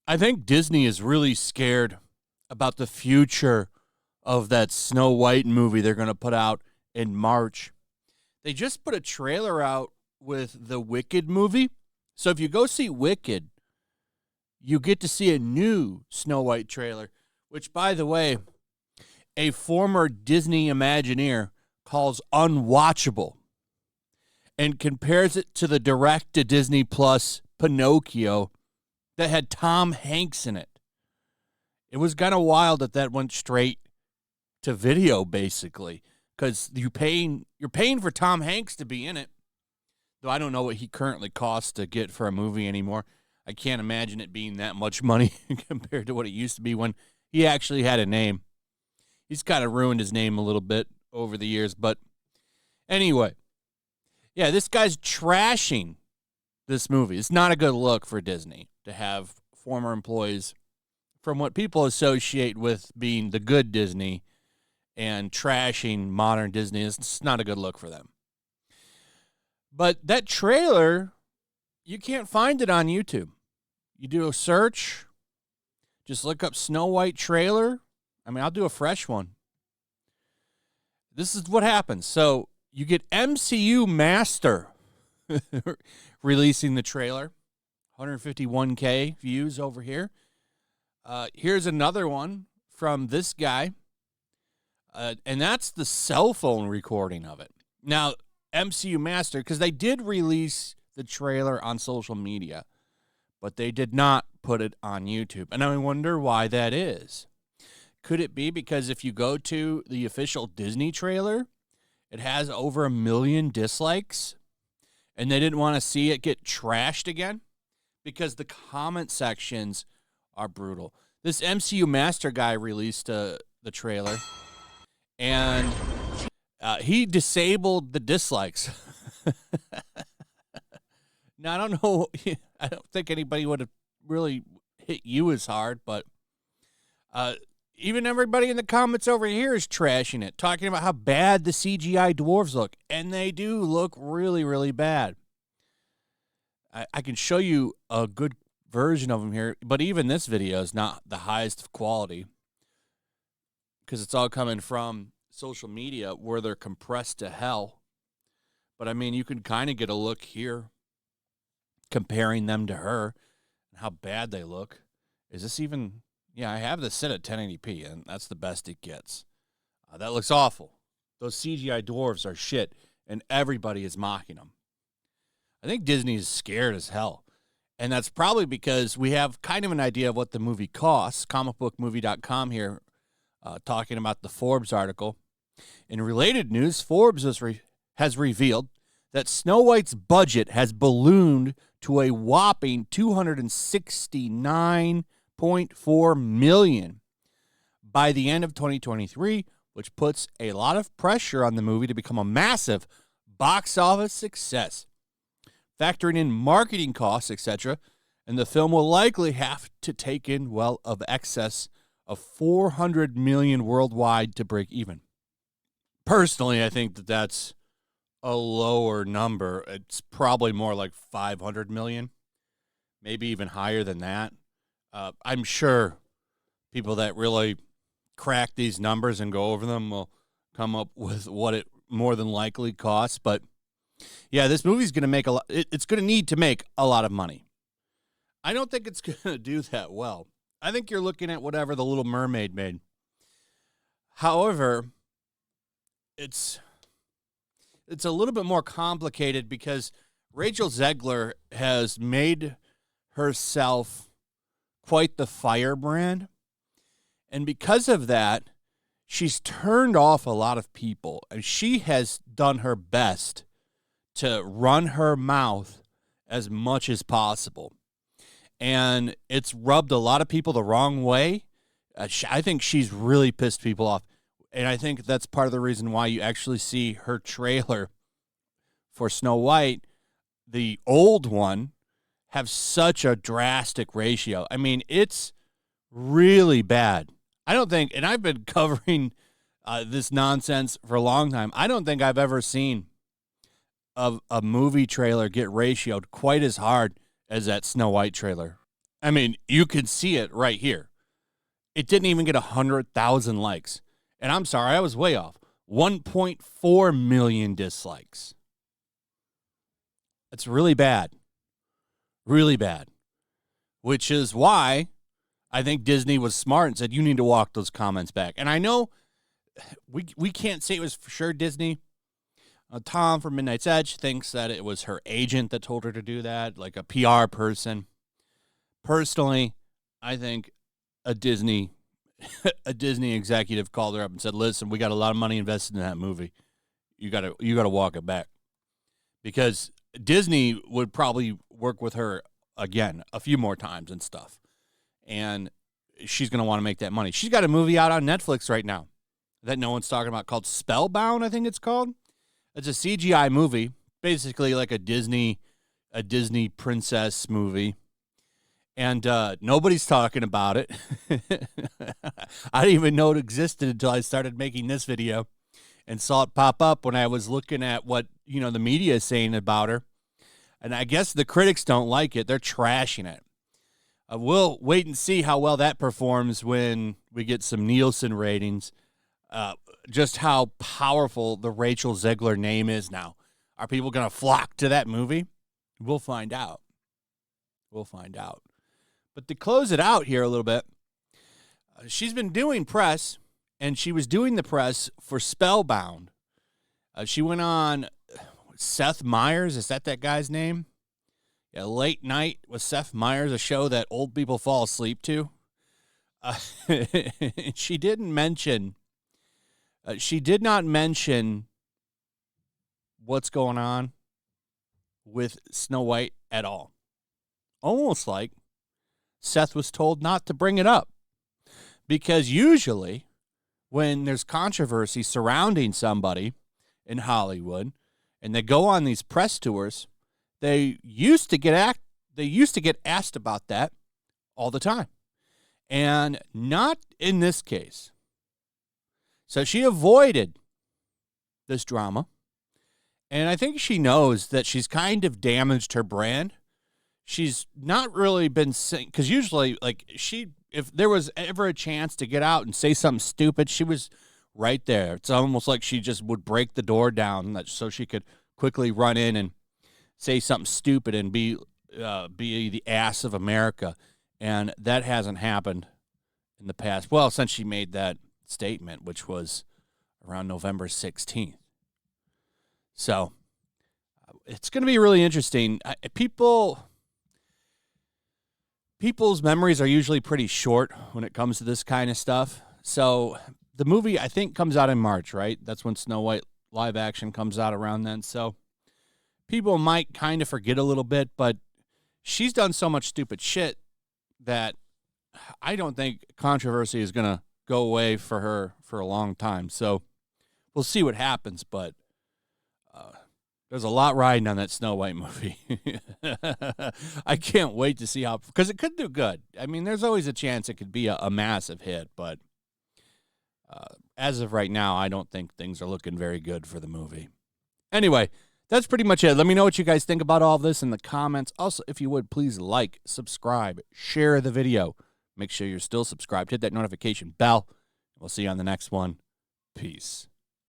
I think Disney is really scared about the future of that Snow White movie they're going to put out in March. They just put a trailer out with the Wicked movie. So if you go see Wicked, you get to see a new Snow White trailer, which, by the way, a former Disney Imagineer calls unwatchable and compares it to the direct-to-Disney Plus Pinocchio that had Tom Hanks in it. It was kind of wild that went straight to video, basically, because you're paying for Tom Hanks to be in it. Though I don't know what he currently costs to get for a movie anymore. I can't imagine it being that much money compared to what it used to be when he actually had a name. He's kind of ruined his name a little bit over the years, but anyway. Yeah, this guy's trashing this movie. It's not a good look for Disney to have former employees from what people associate with being the good Disney and trashing modern Disney. It's not a good look for them. But that trailer, you can't find it on YouTube. You do a search, just look up Snow White trailer. I mean, I'll do a fresh one. This is what happens. So you get MCU Master releasing the trailer. 151K views over here. Here's another one from this guy. And that's the cell phone recording of it. Now, MCU Master, because they did release the trailer on social media, but they did not put it on YouTube. And I wonder why that is. Could it be because if you go to the official Disney trailer, it has over 1 million dislikes, and they didn't want to see it get trashed again? Because the comment sections are brutal. This MCU Master guy released the trailer, and he disabled the dislikes. Now, I don't know. I don't think anybody would have really hit you as hard, but even everybody in the comments over here is trashing it, talking about how bad the CGI dwarves look, and they do look really, really bad. I can show you a good version of them here, but even this video is not the highest of quality because it's all coming from social media where they're compressed to hell. But, I mean, you can kind of get a look here comparing them to her and how bad they look. Is this even... Yeah, I have this set at 1080p, and that's the best it gets. That looks awful. Those CGI dwarves are shit, and everybody is mocking them. I think Disney is scared as hell, and that's probably because we have kind of an idea of what the movie costs. Comicbookmovie.com here talking about the Forbes article. In related news, Forbes has revealed that Snow White's budget has ballooned to a whopping $269.4 million by the end of 2023, which puts a lot of pressure on the movie to become a massive box office success. Factoring in marketing costs, etc., and the film will likely have to take in well of excess of $400 million worldwide to break even. Personally, I think that's a lower number. It's probably more like $500 million, maybe even higher than that. I'm sure people that really crack these numbers and go over them will come up with what it more than likely costs. But yeah, this movie's going to make it's going to need to make a lot of money. I don't think it's going to do that well. I think you're looking at whatever The Little Mermaid made. However, it's a little bit more complicated because Rachel Zegler has made herself quite the firebrand. And because of that, she's turned off a lot of people. And she has done her best to run her mouth as much as possible. And it's rubbed a lot of people the wrong way. I think she's really pissed people off. And I think that's part of the reason why you actually see her trailer for Snow White, the old one, have such a drastic ratio. I mean, it's really bad. I don't think, and I've been covering this nonsense for a long time. I don't think I've ever seen a movie trailer get ratioed quite as hard as that Snow White trailer. I mean, you can see it right here. It didn't even get 100,000 likes. And I'm sorry, I was way off. 1.4 million dislikes. That's really bad. Really bad. Which is why I think Disney was smart and said, you need to walk those comments back. And I know we can't say it was for sure Disney. Tom from Midnight's Edge thinks that it was her agent that told her to do that, like a PR person. Personally, I think a Disney executive called her up and said, "Listen, we got a lot of money invested in that movie. You got to walk it back." Because Disney would probably work with her again a few more times and stuff. And she's going to want to make that money. She's got a movie out on Netflix right now that no one's talking about called Spellbound, I think it's called. It's a CGI movie, basically like a Disney princess movie. And nobody's talking about it. I didn't even know it existed until I started making this video and saw it pop up when I was looking at what, the media is saying about her. And I guess the critics don't like it. They're trashing it. We'll wait and see how well that performs when we get some Nielsen ratings. Just how powerful the Rachel Zegler name is now. Are people going to flock to that movie? We'll find out. But to close it out here a little bit, she's been doing press, and she was doing the press for Spellbound. She went on Seth Meyers. Is that guy's name? Yeah, Late Night with Seth Meyers, a show that old people fall asleep to. She didn't mention... she did not mention what's going on with Snow White at all. Almost like Seth was told not to bring it up. Because usually when there's controversy surrounding somebody in Hollywood and they go on these press tours, they used to get asked about that all the time. And not in this case. So she avoided this drama, and I think she knows that she's kind of damaged her brand. She's not really been saying, because usually, if there was ever a chance to get out and say something stupid, she was right there. It's almost like she just would break the door down so she could quickly run in and say something stupid and be the ass of America, and that hasn't happened in the past. Well, since she made that statement, which was around November 16th. So it's going to be really interesting. People's memories are usually pretty short when it comes to this kind of stuff. So the movie, I think, comes out in March, right? That's when Snow White live action comes out around then. So people might kind of forget a little bit, but she's done so much stupid shit that I don't think controversy is going to go away for her for a long time. So we'll see what happens, but there's a lot riding on that Snow White movie. I can't wait to see how, because it could do good. I mean, there's always a chance it could be a massive hit, but as of right now, I don't think things are looking very good for the movie. Anyway, that's pretty much it. Let me know what you guys think about all of this in the comments. Also, if you would, please like, subscribe, share the video. Make sure you're still subscribed. Hit that notification bell. We'll see you on the next one. Peace.